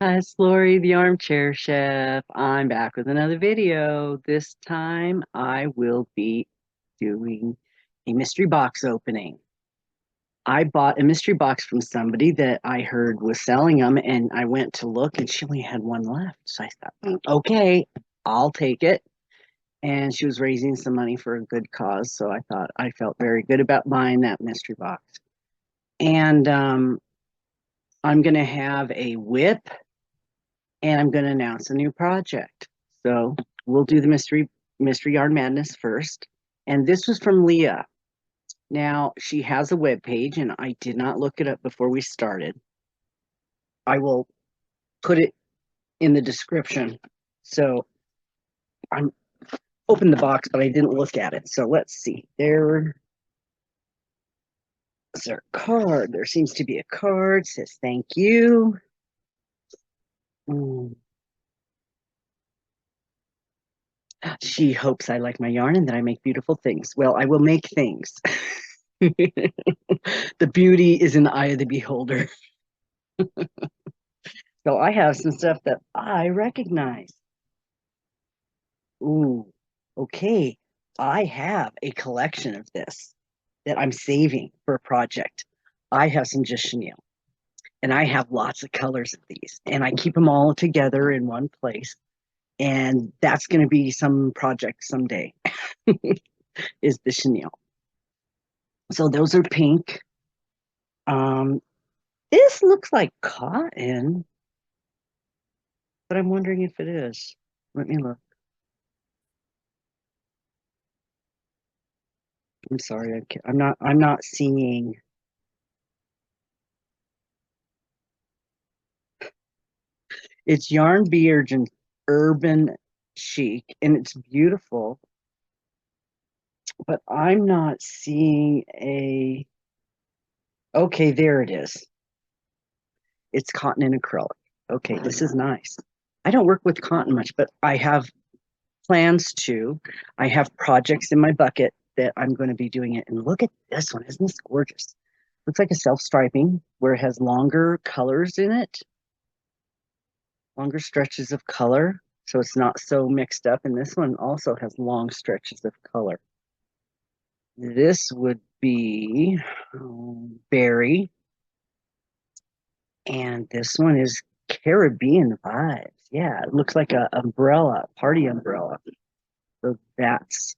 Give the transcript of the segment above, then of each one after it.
Hi, it's Lori, the armchair chef. I'm back with another video. This time I will be doing a mystery box opening. I bought a mystery box from somebody that I heard was selling them, and I went to look and she only had one left. So I thought, okay, I'll take it. And she was raising some money for a good cause. So I thought I felt very good about buying that mystery box. And I'm going to have a whip and I'm going to announce a new project. So we'll do the mystery yarn madness first. And this was from Leah. Now she has a web page, and I did not look it up before we started. I will put it in the description. So I'm opened the box, but I didn't look at it. So let's see. There is our card. There seems to be a card. It says thank you. She hopes I like my yarn and that I make beautiful things. Well, I will make things. The beauty is in the eye of the beholder. So I have some stuff that I recognize. Ooh, okay. I have a collection of this that I'm saving for a project. I have some just chenille, and I have lots of colors of these, and I keep them all together in one place. And that's going to be some project someday, is the chenille. So those are pink. Um, this looks like cotton, but I'm wondering if it is. Let me look. I'm sorry, I'm not seeing. It's yarn beard and urban chic, and it's beautiful, but I'm not seeing a. Okay, there it is. It's cotton and acrylic. Okay, this is nice. I don't work with cotton much, but I have plans to. I have projects in my bucket that I'm going to be doing it. And look at this one. Isn't this gorgeous? Looks like a self-striping where it has longer colors in it, longer stretches of color. So it's not so mixed up. And this one also has long stretches of color. This would be berry. And this one is Caribbean vibes. Yeah, it looks like a umbrella, party umbrella. So that's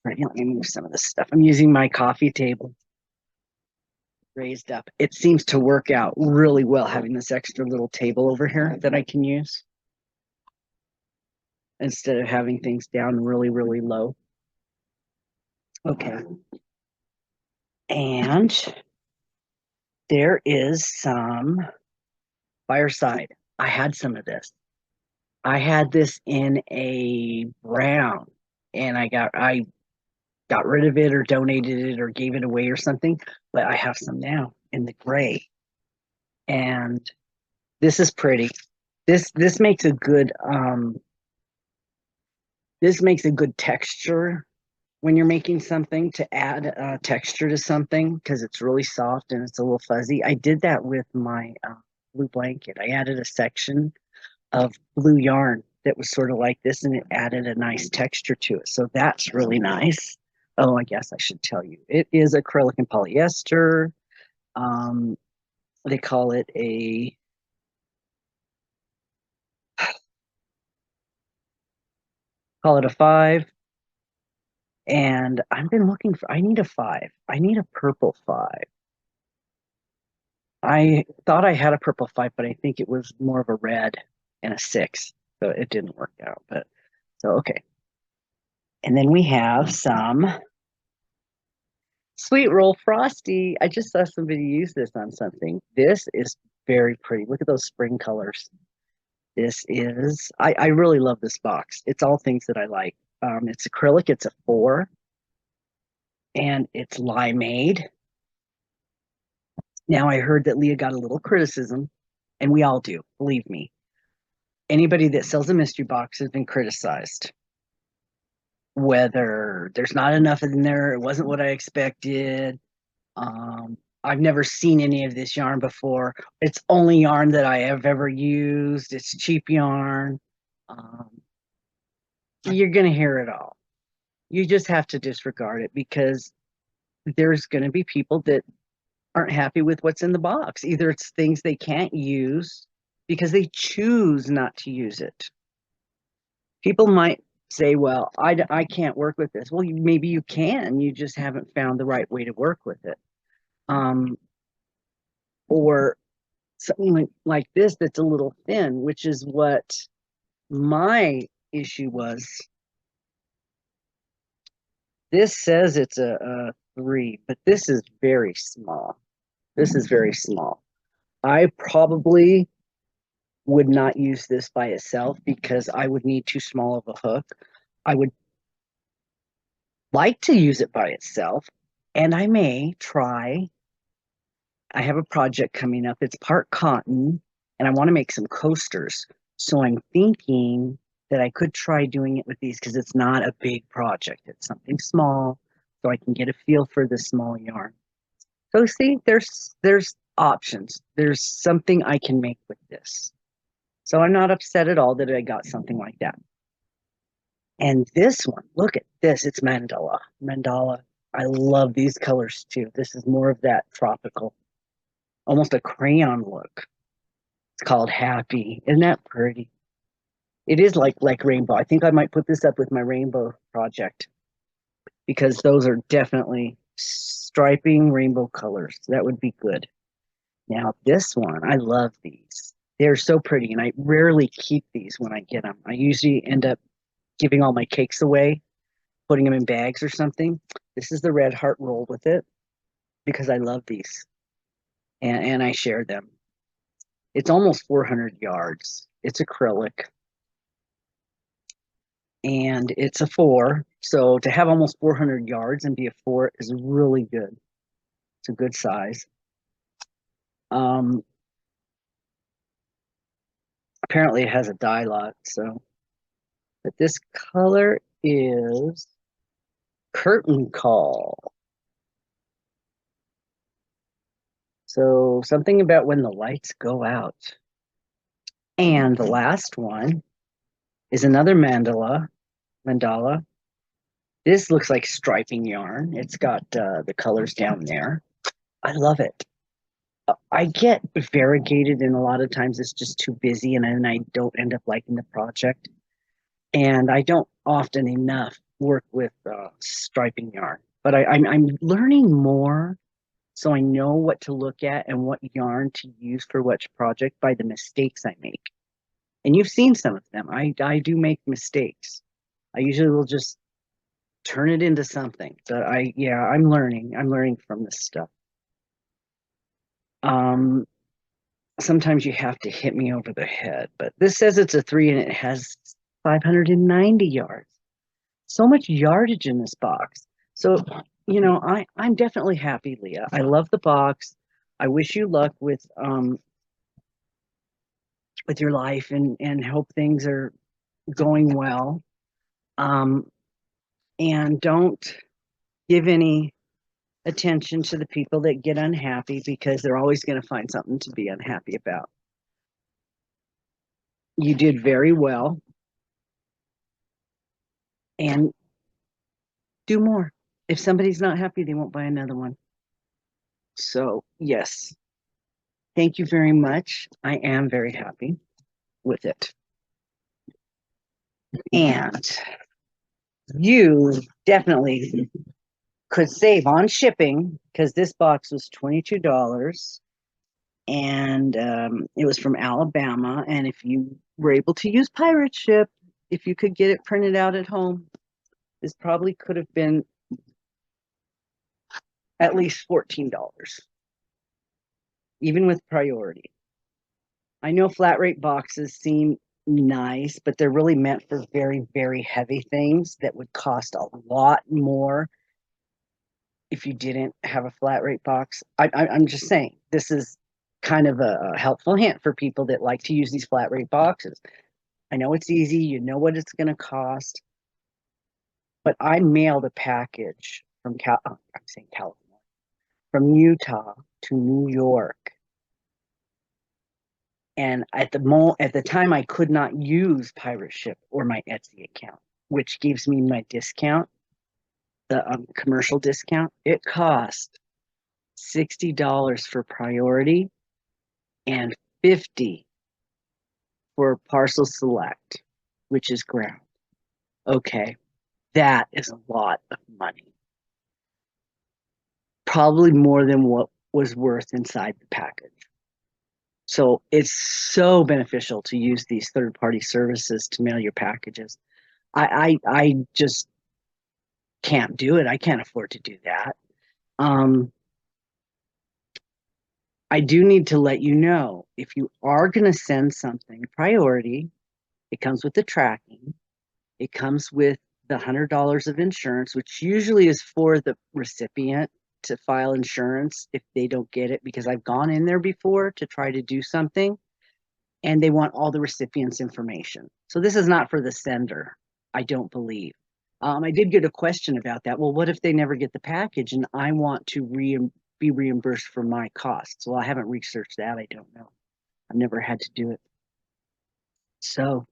right. Let me move some of this stuff. I'm using my coffee table raised up. It seems to work out really well having this extra little table over here that I can use instead of having things down really, really low. Okay. And there is some fireside. I had some of this. I had this in a brown, and I got rid of it or donated it or gave it away or something, but I have some now in the gray. And this is pretty. This makes a good this makes a good texture when you're making something, to add texture to something, because it's really soft and it's a little fuzzy. I did that with my blue blanket. I added a section of blue yarn that was sort of like this, and it added a nice texture to it. So that's really nice. Oh, I guess I should tell you. It is acrylic and polyester. Um, they call it a 5. And I've been looking for, I need a 5. I need a purple 5. I thought I had a purple 5, but I think it was more of a red and a 6. So it didn't work out. But so, okay. And then we have some Sweet Roll Frosty. I just saw somebody use this on something. This is very pretty. Look at those spring colors. This is, I really love this box. It's all things that I like. It's acrylic, it's a 4, and it's limeade. Now, I heard that Leah got a little criticism, and we all do, believe me. Anybody that sells a mystery box has been criticized. Whether there's not enough in there, it wasn't what I expected. I've never seen any of this yarn before. It's only yarn that I have ever used. It's cheap yarn. Um, you're going to hear it all. You just have to disregard it because there's going to be people that aren't happy with what's in the box. Either it's things they can't use because they choose not to use it. People might say, well, I can't work with this. Well, maybe you can. You just haven't found the right way to work with it. Or something like this that's a little thin, which is what my issue was. This says it's a 3, but this is very small. This is very small. I probably would not use this by itself because I would need too small of a hook. I would like to use it by itself, and I may try. I have a project coming up. It's part cotton, and I want to make some coasters. So I'm thinking that I could try doing it with these because it's not a big project. It's something small, so I can get a feel for the small yarn. So see, there's options. There's something I can make with this. So I'm not upset at all that I got something like that. And this one, look at this. It's mandala. Mandala. I love these colors too. This is more of that tropical, almost a crayon look. It's called Happy. Isn't that pretty? It is like rainbow. I think I might put this up with my rainbow project because those are definitely striping rainbow colors. That would be good. Now this one, I love these. They're so pretty, and I rarely keep these when I get them. I usually end up giving all my cakes away, putting them in bags or something. This is the red heart roll with it because I love these, and I share them. It's almost 400 yards. It's acrylic, and it's a 4. So to have almost 400 yards and be a 4 is really good. It's a good size. Apparently it has a dye lot, so. But this color is Curtain Call. So something about when the lights go out. And the last one is another mandala. This looks like striping yarn. It's got the colors down there. I love it. I get variegated, and a lot of times it's just too busy, and then I don't end up liking the project. And I don't often enough work with striping yarn. But I'm learning more, so I know what to look at and what yarn to use for which project by the mistakes I make. And you've seen some of them. I do make mistakes. I usually will just turn it into something. So I'm learning. I'm learning from this stuff. Sometimes you have to hit me over the head, but this says it's a 3 and it has 590 yards. So much yardage in this box. So, I'm definitely happy, Leah. I love the box. I wish you luck with your life and hope things are going well. And don't give any attention to the people that get unhappy because they're always going to find something to be unhappy about. You did very well. And do more. If somebody's not happy, they won't buy another one. So, yes. Thank you very much. I am very happy with it. And you definitely could save on shipping because this box was $22 and it was from Alabama. And if you were able to use pirate ship, if you could get it printed out at home, this probably could have been at least $14, even with priority. I know flat rate boxes seem nice, but they're really meant for very, very heavy things that would cost a lot more if you didn't have a flat rate box. I'm just saying, this is kind of a helpful hint for people that like to use these flat rate boxes. I know it's easy, you know what it's going to cost, but I mailed a package from I'm saying California. from Utah to New York. And at the time, I could not use Pirate Ship or my Etsy account, which gives me my discount, the commercial discount. It cost $60 for priority and $50 for parcel select, which is ground. Okay, that is a lot of money. Probably more than what was worth inside the package. So it's so beneficial to use these third-party services to mail your packages. I just can't do it. I can't afford to do that. I do need to let you know, if you are going to send something priority, it comes with the tracking. It comes with the $100 of insurance, which usually is for the recipient to file insurance if they don't get it, because I've gone in there before to try to do something and they want all the recipient's information. So this is not for the sender, I don't believe. I did get a question about that. Well, what if they never get the package and I want to be reimbursed for my costs? Well, I haven't researched that. I don't know. I've never had to do it. So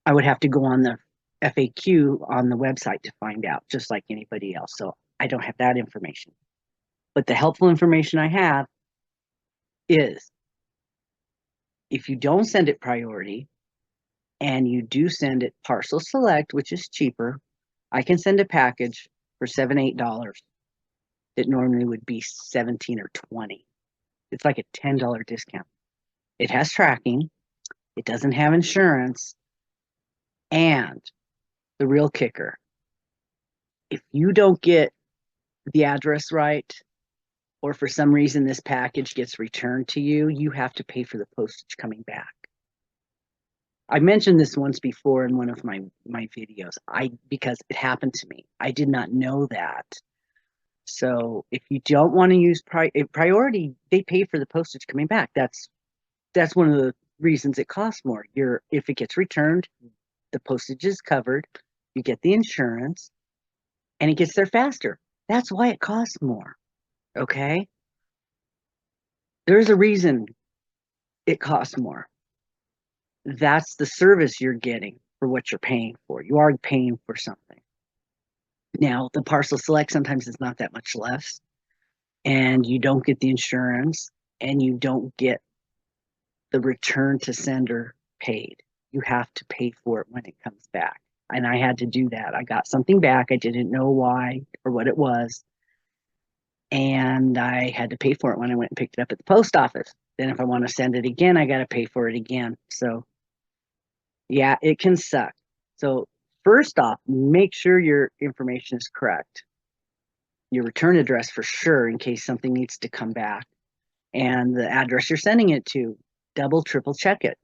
I would have to go on the FAQ on the website to find out, just like anybody else. So I don't have that information. But the helpful information I have is, if you don't send it priority and you do send it parcel select, which is cheaper, I can send a package for $7, $8 that normally would be 17 or 20. It's like a $10 discount. It has tracking, it doesn't have insurance, and the real kicker, if you don't get the address right, or for some reason this package gets returned to you, you have to pay for the postage coming back. I mentioned this once before in one of my videos, because it happened to me. I did not know that. So if you don't want to use priority, they pay for the postage coming back. That's one of the reasons it costs more. If it gets returned, the postage is covered, you get the insurance, and it gets there faster. That's why it costs more. Okay? There's a reason it costs more. That's the service you're getting for what you're paying for. You are paying for something. Now, the parcel select sometimes is not that much less, and you don't get the insurance, and you don't get the return to sender paid. You have to pay for it when it comes back. And I had to do that. I got something back. I didn't know why or what it was. And I had to pay for it when I went and picked it up at the post office. Then if I want to send it again, I got to pay for it again. So yeah, it can suck. So first off, make sure your information is correct. Your return address for sure, in case something needs to come back. And the address you're sending it to, double, triple check it.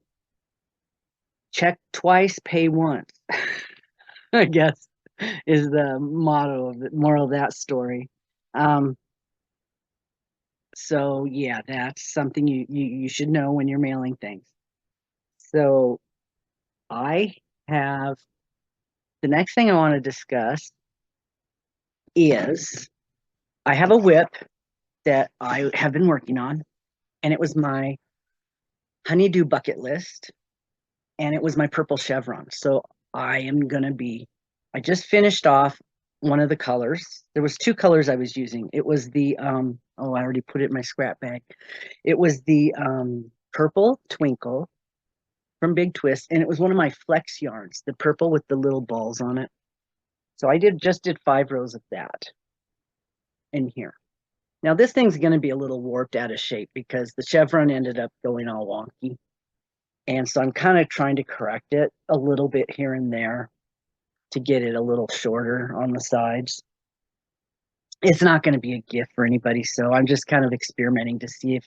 Check twice, pay once, I guess, is the motto of the moral of that story. So yeah, that's something you should know when you're mailing things. So I have, the next thing I want to discuss is, I have a WIP that I have been working on, and it was my honeydew bucket list, and it was my purple chevron. So I just finished off one of the colors. There was two colors I was using. It was the, I already put it in my scrap bag. It was the purple twinkle from Big Twist, and it was one of my flex yarns, the purple with the little balls on it. So I just did 5 rows of that in here. Now this thing's going to be a little warped out of shape because the chevron ended up going all wonky. And so I'm kind of trying to correct it a little bit here and there to get it a little shorter on the sides. It's not going to be a gift for anybody, so I'm just kind of experimenting to see if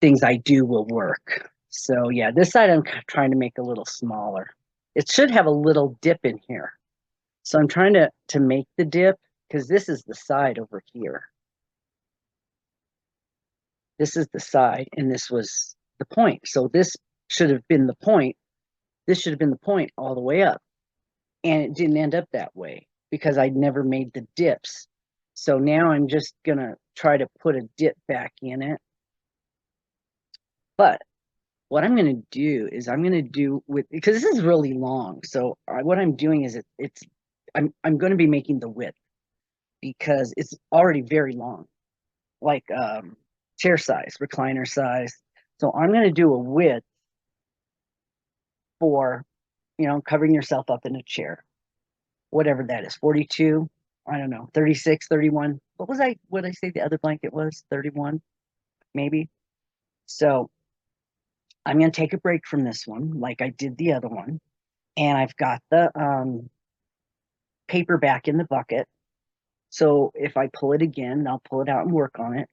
things I do will work. So yeah, this side I'm trying to make a little smaller. It should have a little dip in here. So I'm trying to make the dip, because this is the side over here. This is the side, and this was the point. So this should have been the point. This should have been the point all the way up. And it didn't end up that way because I'd never made the dips. So now I'm just gonna try to put a dip back in it. But what I'm gonna do is I'm gonna do with, because this is really long. So what I'm doing is I'm going to be making the width because it's already very long, like chair size, recliner size. So I'm going to do a width for, covering yourself up in a chair, whatever that is, 42, I don't know, 36, 31. What did I say the other blanket was? 31, maybe. So I'm going to take a break from this one, like I did the other one. And I've got the paper back in the bucket. So if I pull it again, I'll pull it out and work on it.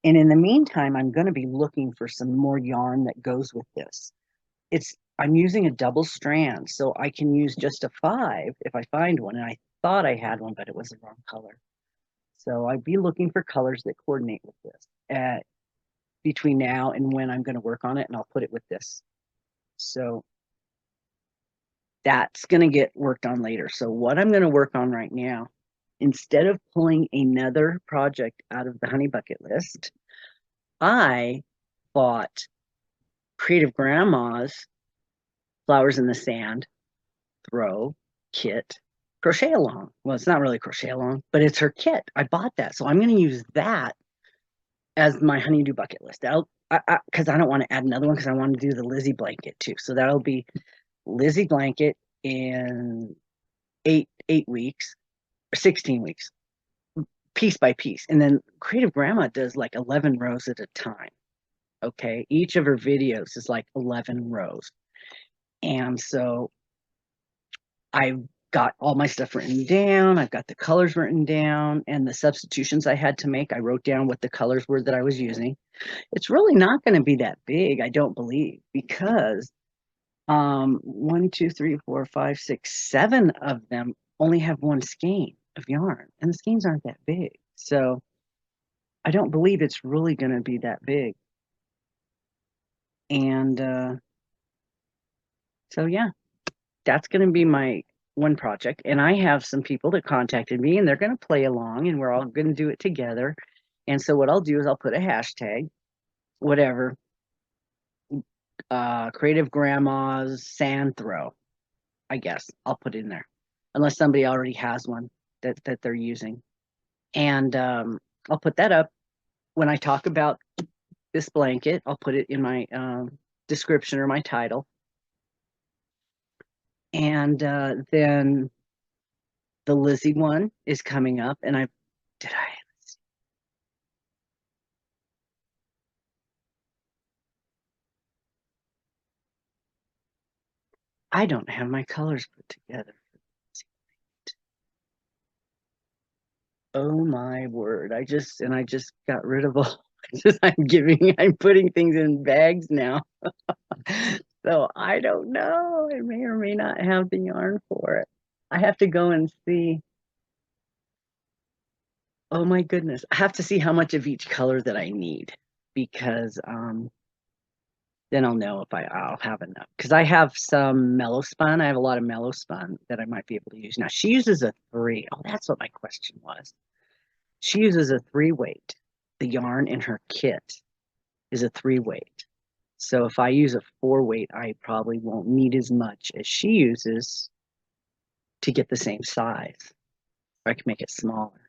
And in the meantime, I'm going to be looking for some more yarn that goes with this. I'm using a double strand, so I can use just a 5 if I find one. And I thought I had one, but it was the wrong color. So I'd be looking for colors that coordinate with this between now and when I'm going to work on it, and I'll put it with this. So that's going to get worked on later. So what I'm going to work on right now, instead of pulling another project out of the honey bucket list, I bought Creative Grandma's Flowers in the Sand throw kit crochet along. Well, it's not really crochet along, but it's her kit. I bought that. So I'm going to use that as my honeydew bucket list. Because I don't want to add another one because I want to do the Lizzie blanket too. So that'll be Lizzie blanket in 8 weeks, or 16 weeks, piece by piece. And then Creative Grandma does like 11 rows at a time. Okay. Each of her videos is like 11 rows. And so I've got all my stuff written down. I've got the colors written down and the substitutions I had to make. I wrote down what the colors were that I was using. It's really not going to be that big, I don't believe, because 1, 2, 3, 4, 5, 6, 7 of them only have one skein of yarn, and the skeins aren't that big. So I don't believe it's really going to be that big. And so, yeah, that's going to be my one project. And I have some people that contacted me, and they're going to play along, and we're all going to do it together. And so what I'll do is I'll put a hashtag, whatever, Creative Grandma's Sand Throw, I guess. I'll put in there, unless somebody already has one that they're using. And I'll put that up when I talk about this blanket. I'll put it in my description or my title. And then the Lizzie one is coming up, and I don't have my colors put together. Oh my word. I just got rid of all. I'm putting things in bags now. So I don't know. I may or may not have the yarn for it. I have to go and see. Oh my goodness. I have to see how much of each color that I need, because then I'll know if I'll have enough. Because I have some mellow spun. I have a lot of mellow spun that I might be able to use. Now she uses a 3. Oh, that's what my question was. She uses a 3 weight. The yarn in her kit is a 3 weight. So if I use a 4 weight, I probably won't need as much as she uses to get the same size. Or I can make it smaller.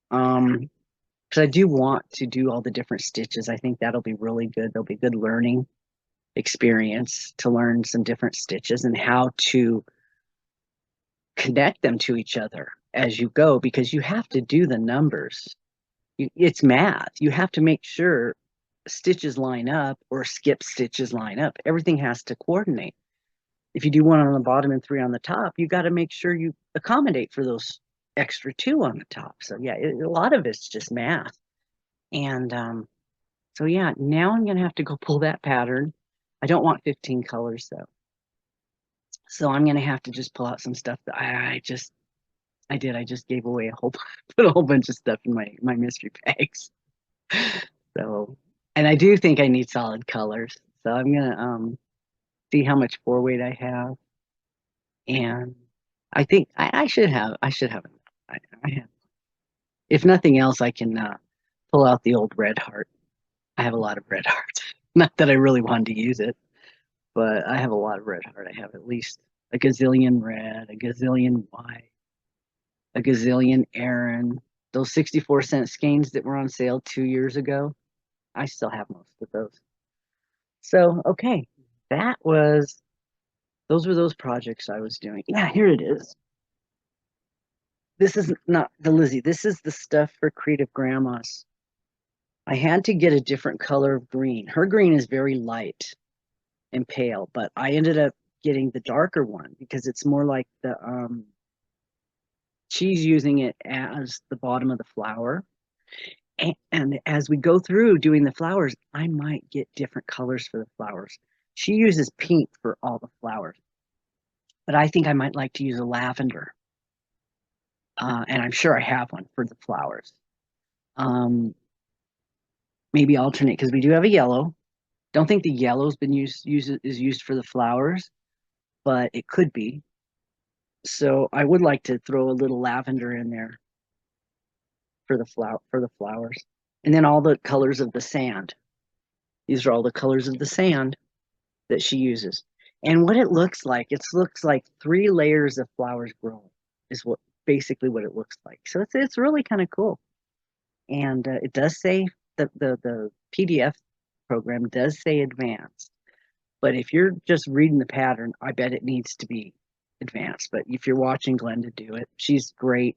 Because I do want to do all the different stitches. I think that'll be really good. There'll be good learning experience to learn some different stitches and how to connect them to each other as you go, because you have to do the numbers. It's math. You have to make sure stitches line up or skip stitches line up. Everything has to coordinate. If you do 1 on the bottom and 3 on the top, you got to make sure you accommodate for those extra 2 on the top. So yeah, a lot of it's just math. And so yeah, now I'm going to have to go pull that pattern. I don't want 15 colors though. So I'm going to have to just pull out some stuff that I just gave away put a whole bunch of stuff in my mystery bags. So, and I do think I need solid colors. So I'm going to see how much 4 weight I have. And I think I should have enough. I have. If nothing else, I can pull out the old red heart. I have a lot of red heart. Not that I really wanted to use it, but I have a lot of red heart. I have at least a gazillion red, a gazillion white, a gazillion Aaron. Those 64-cent skeins that were on sale 2 years ago, I still have most of those. So, okay, that was, those were those projects I was doing. Yeah, here it is. This is not the Lizzie. This is the stuff for creative grandmas. I had to get a different color of green. Her green is very light and pale, but I ended up getting the darker one because it's more like the she's using it as the bottom of the flower. And as we go through doing the flowers, I might get different colors for the flowers. She uses pink for all the flowers, but I think I might like to use a lavender. And I'm sure I have one for the flowers. Maybe alternate because we do have a yellow. Don't think the yellow's been used for the flowers, but it could be. So I would like to throw a little lavender in there for the flowers. And then all the colors of the sand. These are all the colors of the sand that she uses. And what it looks like 3 layers of flowers growing is what basically what it looks like. So it's really kind of cool. And it does say the PDF program does say advanced. But if you're just reading the pattern, I bet it needs to be advanced. But if you're watching Glenda do it, she's great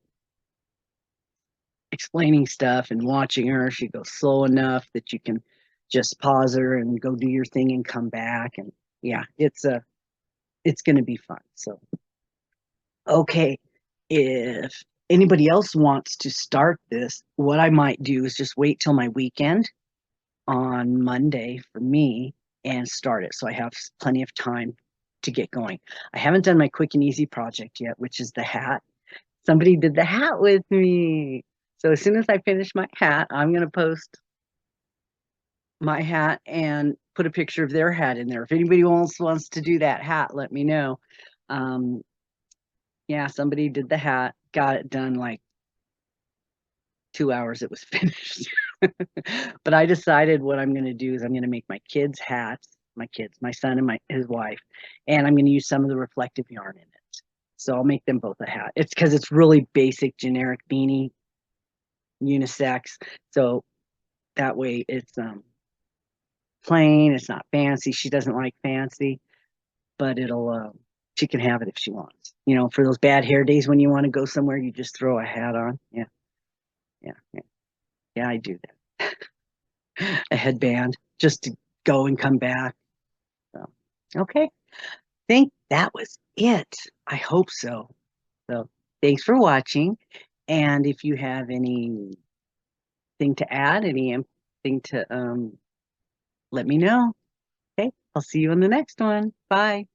explaining stuff and watching her. She goes slow enough that you can just pause her and go do your thing and come back. And yeah, it's going to be fun. So, okay, if anybody else wants to start this, what I might do is just wait till my weekend on Monday for me and start it. So I have plenty of time to get going. I haven't done my quick and easy project yet, which is the hat. Somebody did the hat with me. So as soon as I finish my hat, I'm going to post my hat and put a picture of their hat in there. If anybody else wants to do that hat, let me know. Yeah, somebody did the hat, got it done like 2 hours, it was finished. But I decided what I'm going to do is I'm going to make my kids hats, my son and his wife, and I'm going to use some of the reflective yarn in it. So I'll make them both a hat. It's because it's really basic, generic beanie, unisex. So that way it's plain, it's not fancy. She doesn't like fancy, but she can have it if she wants. You know, for those bad hair days when you want to go somewhere, you just throw a hat on. Yeah, yeah. Yeah, I do that. A headband just to go and come back. So, okay. Think that was it. I hope so. So, thanks for watching. And if you have anything to add, anything to let me know. Okay, I'll see you in the next one. Bye.